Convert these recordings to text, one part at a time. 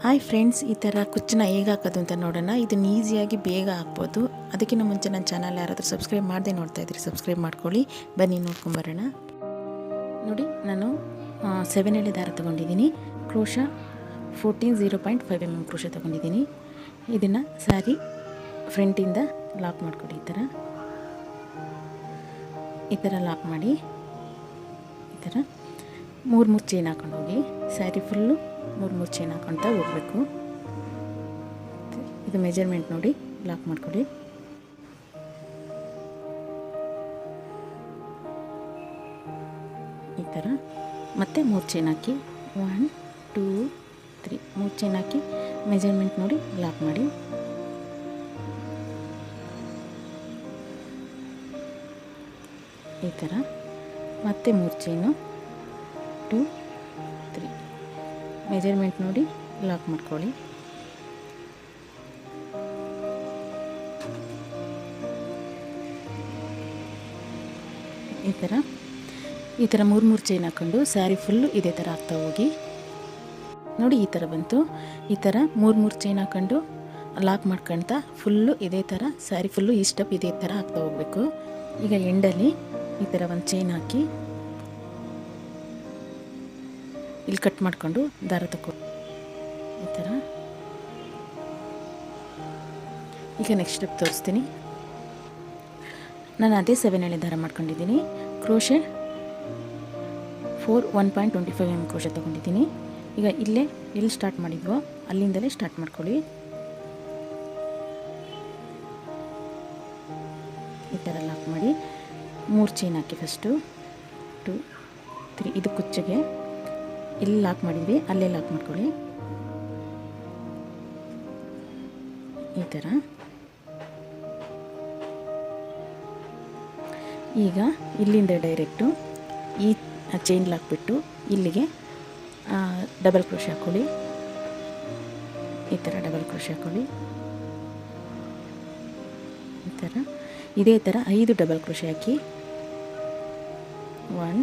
Hi friends, ಈ ಥರ ಕುಚ್ಚನ್ನ ಹೇಗೆ ಹಾಕೋದು ಅಂತ ನೋಡೋಣ. ಇದನ್ನು ಈಸಿಯಾಗಿ ಬೇಗ ಹಾಕ್ಬೋದು. ಅದಕ್ಕಿಂತ ಮುಂಚೆ ನನ್ನ ಚಾನಲ್ ಯಾರಾದರೂ ಸಬ್ಸ್ಕ್ರೈಬ್ ಮಾಡದೆ ನೋಡ್ತಾ ಇದ್ರಿ, ಸಬ್ಸ್ಕ್ರೈಬ್ ಮಾಡ್ಕೊಳ್ಳಿ. ಬನ್ನಿ ನೋಡ್ಕೊಂಬರೋಣ. ನೋಡಿ, ನಾನು 7 ಎಳೆ ದಾರ ತೊಗೊಂಡಿದ್ದೀನಿ. ಕ್ರೋಶ 14.0.5 mm ಕ್ರೋಶ ತೊಗೊಂಡಿದ್ದೀನಿ. ಇದನ್ನು ಸ್ಯಾರಿ ಫ್ರಂಟಿಂದ ಲಾಕ್ ಮಾಡಿಕೊಡಿ. ಈ ಥರ ಲಾಕ್ ಮಾಡಿ, ಈ ಥರ 3 ಚೈನ್ ಹಾಕೊಂಡು ಹೋಗಿ ಸ್ಯಾರಿ ಫುಲ್ಲು 3 ಚೈನ್ ಹಾಕೊಳ್ತಾ ಹೋಗಬೇಕು. ಇದು ಮೆಜರ್ಮೆಂಟ್ ನೋಡಿ ಲಾಕ್ ಮಾಡ್ಕೊಳ್ಳಿ. ಈ ಥರ ಮತ್ತೆ 3 ಚೈನ್ ಹಾಕಿ 1 2 3 3 ಚೈನ್ ಹಾಕಿ ಮೆಜರ್ಮೆಂಟ್ ನೋಡಿ ಲಾಕ್ ಮಾಡಿ. ಈ ಥರ ಮತ್ತೆ 3 ಚೈನು 2 3 ಮೆಜರ್ಮೆಂಟ್ ನೋಡಿ ಲಾಕ್ ಮಾಡ್ಕೊಳ್ಳಿ. ಈ ಥರ 3 ಚೈನ್ ಹಾಕ್ಕೊಂಡು ಸ್ಯಾರಿ ಫುಲ್ಲು ಇದೇ ಥರ ಹಾಕ್ತಾ ಹೋಗಿ. ನೋಡಿ, ಈ ಥರ ಬಂತು. ಈ ಥರ 3 ಚೈನ್ ಹಾಕ್ಕೊಂಡು ಲಾಕ್ ಮಾಡ್ಕೊಳ್ತಾ ಫುಲ್ಲು ಇದೇ ಥರ ಸ್ಯಾರಿ ಫುಲ್ಲು ಈ ಸ್ಟೆಪ್ ಇದೇ ಥರ ಹಾಕ್ತಾ ಹೋಗಬೇಕು. ಈಗ ಎಂಡಲ್ಲಿ ಈ ಥರ ಒಂದು ಚೈನ್ ಹಾಕಿ ಇಲ್ಲಿ ಕಟ್ ಮಾಡಿಕೊಂಡು ದಾರ ತಗೋ. ಈ ಥರ ಈಗ ನೆಕ್ಸ್ಟ್ ಸ್ಟೆಪ್ ತೋರಿಸ್ತೀನಿ. ನಾನು ಅದೇ 7 ಎಳೆ ದಾರ ಮಾಡ್ಕೊಂಡಿದ್ದೀನಿ. ಕ್ರೋಶೆ 1.25 mm ಕ್ರೋಶೆ ತೊಗೊಂಡಿದ್ದೀನಿ. ಈಗ ಇಲ್ಲೇ ಎಲ್ಲಿ ಸ್ಟಾರ್ಟ್ ಮಾಡಿದ್ವೋ ಅಲ್ಲಿಂದಲೇ ಸ್ಟಾರ್ಟ್ ಮಾಡ್ಕೊಳ್ಳಿ. ಈ ಥರ ಲಾಕ್ ಮಾಡಿ 3 ಚೈನ್ ಹಾಕಿ ಫಸ್ಟು 2 3 ಇದು ಕುಚ್ಚಿಗೆ ಇಲ್ಲಿ ಲಾಕ್ ಮಾಡಿದ್ವಿ ಅಲ್ಲೇ ಲಾಕ್ ಮಾಡ್ಕೊಳ್ಳಿ. ಈ ಥರ ಈಗ ಇಲ್ಲಿಂದ ಡೈರೆಕ್ಟು ಈ ಚೈನ್ ಲಾಕ್ ಬಿಟ್ಟು ಇಲ್ಲಿಗೆ ಡಬಲ್ ಕ್ರೋಶೆ ಹಾಕ್ಕೊಳ್ಳಿ. ಈ ಥರ ಡಬಲ್ ಕ್ರೋಶೆ ಹಾಕ್ಕೊಳ್ಳಿ. ಈ ಥರ ಇದೇ ಥರ 5 ಡಬಲ್ ಕ್ರೋಶೆ ಹಾಕಿ 1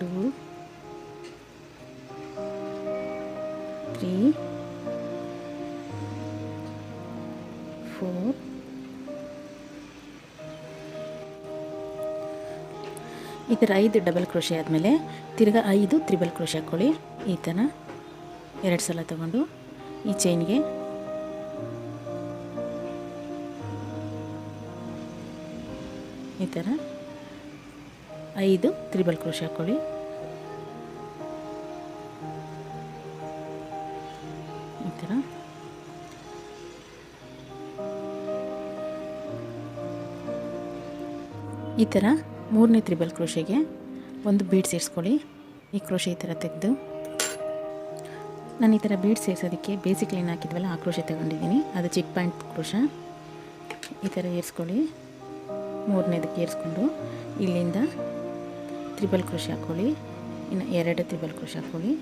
2 3 4 ಈ ಥರ 5 ಡಬಲ್ ಕ್ರೋಶೆ ಆದಮೇಲೆ ತಿರ್ಗಾ 5 ತ್ರಿಬಲ್ ಕ್ರೋಶೆ ಹಾಕ್ಕೊಳ್ಳಿ. ಈ ಥರ 2 ಸಲ ತಗೊಂಡು ಈ ಚೈನ್ಗೆ ಈ ಥರ 5 ತ್ರಿಬಲ್ ಕ್ರೋಶೆ ಹಾಕ್ಕೊಳ್ಳಿ. ಈ ಥರ ಈ ಥರ 3ನೇ ತ್ರಿಬಲ್ ಕ್ರೋಶೆಗೆ ಒಂದು ಬೀಡ್ ಸೇರಿಸ್ಕೊಳ್ಳಿ. ಈ ಕ್ರೋಶೆ ಈ ಥರ ತೆಗೆದು ನಾನು ಈ ಥರ ಬೀಡ್ ಸೇರಿಸೋದಕ್ಕೆ ಬೇಸಿಕ್ ಲೈನ್ ಹಾಕಿದ್ವಲ್ಲ ಆ ಕ್ರೋಶೆ ತಗೊಂಡಿದ್ದೀನಿ. ಅದು ಚಿಕ್ ಪಾಯಿಂಟ್ ಕ್ರೋಶ. ಈ ಥರ ಏರಿಸ್ಕೊಳ್ಳಿ. 3ನೇದಕ್ಕೆ ಏರಿಸ್ಕೊಂಡು ಇಲ್ಲಿಂದ ತ್ರಿಬಲ್ ಕ್ರೋಶೆ ಹಾಕ್ಕೊಳ್ಳಿ. ಇನ್ನು 2 ತ್ರಿಬಲ್ ಕ್ರೋಶೆ ಹಾಕ್ಕೊಳ್ಳಿ.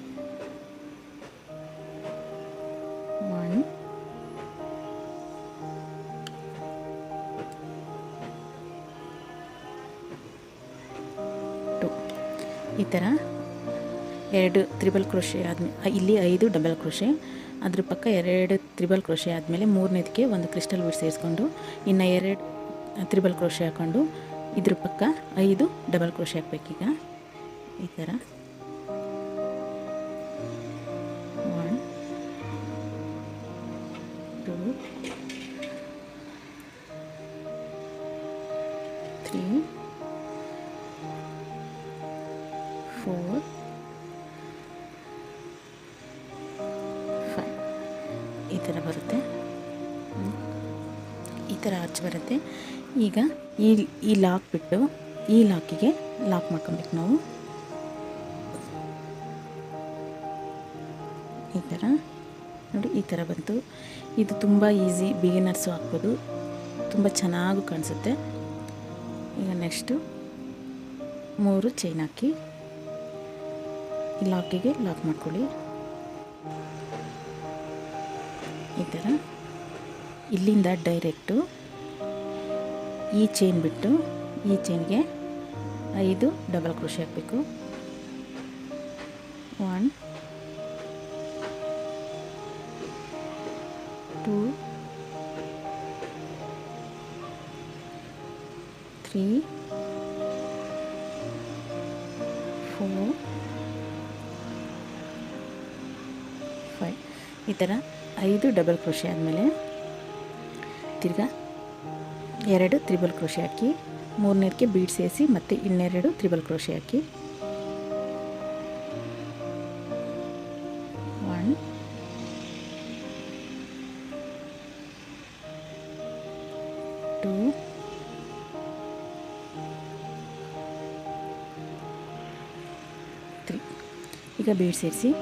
1 2 ಈ ಥರ 2 ತ್ರಿಬಲ್ ಕ್ರೋಶೆ ಆದಮೇಲೆ ಇಲ್ಲಿ 5 ಡಬಲ್ ಕ್ರೋಶೆ, ಅದ್ರ ಪಕ್ಕ 2 ತ್ರಿಬಲ್ ಕ್ರೋಶೆ ಆದಮೇಲೆ 3ನೇದಕ್ಕೆ ಒಂದು ಕ್ರಿಸ್ಟಲ್ ಬೀಡ್ ಸೇರಿಸ್ಕೊಂಡು ಇನ್ನು 2 ತ್ರಿಬಲ್ ಕ್ರೋಶೆ ಹಾಕ್ಕೊಂಡು ಇದ್ರ ಪಕ್ಕ 5 ಡಬಲ್ ಕ್ರೋಶೆ ಹಾಕಬೇಕೀಗ. ಈ ಥರ 1 2 3 4 5 ಈ ಥರ ಬರುತ್ತೆ. ಈ ಥರ ಆಚೆ ಬರುತ್ತೆ. ಈಗ ಈ ಲಾಕ್ ಬಿಟ್ಟು ಈ ಲಾಕಿಗೆ ಲಾಕ್ ಮಾಡ್ಕೊಬೇಕು ನಾವು. ಈ ಥರ ನೋಡಿ, ಈ ಥರ ಬಂತು. ಇದು ತುಂಬ ಈಸಿ, ಬಿಗಿನರ್ಸು ಹಾಕ್ಬೋದು, ತುಂಬ ಚೆನ್ನಾಗೂ ಕಾಣಿಸುತ್ತೆ. ಈಗ ನೆಕ್ಸ್ಟು 3 ಚೈನ್ ಹಾಕಿ ಈ ಲಾಕಿಗೆ ಲಾಕ್ ಮಾಡ್ಕೊಳ್ಳಿ. ಈ ಥರ ಇಲ್ಲಿಂದ ಡೈರೆಕ್ಟು ಈ ಚೈನ್ ಬಿಟ್ಟು ಈ ಚೈನ್ಗೆ 5 ಡಬಲ್ ಕ್ರೋಶೆ ಹಾಕಬೇಕು. 1 2 3 4 5 ಈ ಥರ 5 ಡಬಲ್ ಕ್ರೋಶೆ ಆದಮೇಲೆ ತಿರ್ಗಾ 2 ತ್ರಿಬಲ್ ಕ್ರೋಶೆ ಹಾಕಿ, ಮೂರನೇದಕ್ಕೆ ಬೀಡ್ ಸೇರಿಸಿ ಮತ್ತೆ ಇನ್ನೆರಡು ತ್ರಿಬಲ್ ಕ್ರೋಶೆ ಹಾಕಿ, 1 2 3 ಈಗ ಬೀಡ್ ಸೇರಿಸಿ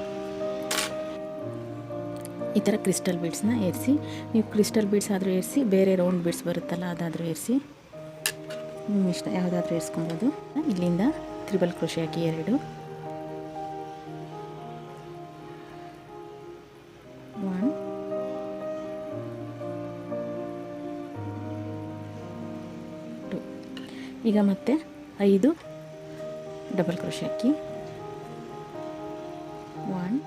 ಈ ಥರ ಕ್ರಿಸ್ಟಲ್ ಬೀಡ್ಸ್ನ ಏರಿಸಿ. ನೀವು ಕ್ರಿಸ್ಟಲ್ ಬೀಡ್ಸ್ ಆದರೂ ಏರಿಸಿ, ಬೇರೆ ರೌಂಡ್ ಬೀಡ್ಸ್ ಬರುತ್ತಲ್ಲ ಅದಾದರೂ ಏರಿಸಿ, ನಿಮ್ಮ ಇಷ್ಟ ಯಾವುದಾದ್ರೂ ಏರಿಸ್ಕೊಬೋದು. ಇಲ್ಲಿಂದ ತ್ರಿಬಲ್ ಕ್ರೋಶೆ ಹಾಕಿ 2 1 2 ಈಗ ಮತ್ತೆ 5 ಡಬಲ್ ಕ್ರೋಶೆ ಹಾಕಿ 1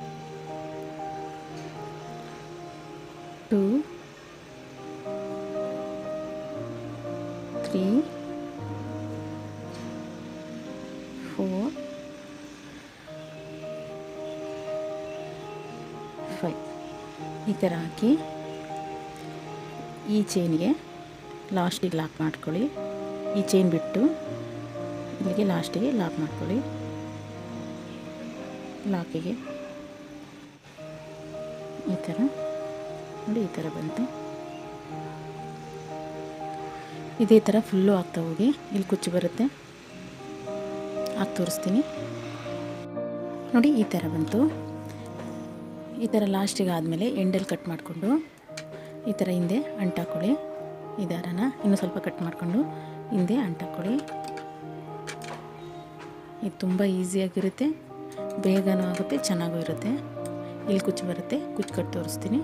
2 3 4 5 ಈ ಥರ ಹಾಕಿ ಈ ಚೈನ್ಗೆ ಲಾಸ್ಟಿಗೆ ಲಾಕ್ ಮಾಡ್ಕೊಳ್ಳಿ. ಈ ಚೈನ್ ಬಿಟ್ಟು ಇಲ್ಲಿಗೆ ಲಾಸ್ಟಿಗೆ ಲಾಕ್ ಮಾಡ್ಕೊಳ್ಳಿ. ಲಾಕಿಗೆ ಈ ಥರ ನೋಡಿ, ಈ ಥರ ಬಂತು. ಇದೇ ಥರ ಫುಲ್ಲು ಆಗ್ತಾ ಹೋಗಿ ಇಲ್ಲಿ ಕುಚ್ಚು ಬರುತ್ತೆ, ಹಾಕಿ ತೋರಿಸ್ತೀನಿ ನೋಡಿ. ಈ ಥರ ಬಂತು. ಈ ಥರ ಲಾಸ್ಟಿಗೆ ಆದಮೇಲೆ ಎಂಡಲ್ಲಿ ಕಟ್ ಮಾಡಿಕೊಂಡು ಈ ಥರ ಹಿಂದೆ ಅಂಟಾಕೊಳ್ಳಿ. ಈ ದಾರನ ಇನ್ನೂ ಸ್ವಲ್ಪ ಕಟ್ ಮಾಡಿಕೊಂಡು ಹಿಂದೆ ಅಂಟಾಕೊಳ್ಳಿ. ಇದು ತುಂಬ ಈಸಿಯಾಗಿರುತ್ತೆ, ಬೇಗನೂ ಆಗುತ್ತೆ, ಚೆನ್ನಾಗೂ ಇರುತ್ತೆ. ಇಲ್ಲಿ ಕುಚ್ಚು ಬರುತ್ತೆ, ಕುಚ್ಚು ಕಟ್ ತೋರಿಸ್ತೀನಿ.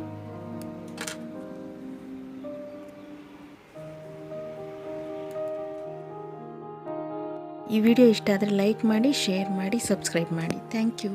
ಈ ವಿಡಿಯೋ ಇಷ್ಟ ಆದರೆ ಲೈಕ್ ಮಾಡಿ, ಶೇರ್ ಮಾಡಿ, ಸಬ್ಸ್ಕ್ರೈಬ್ ಮಾಡಿ. Thank you.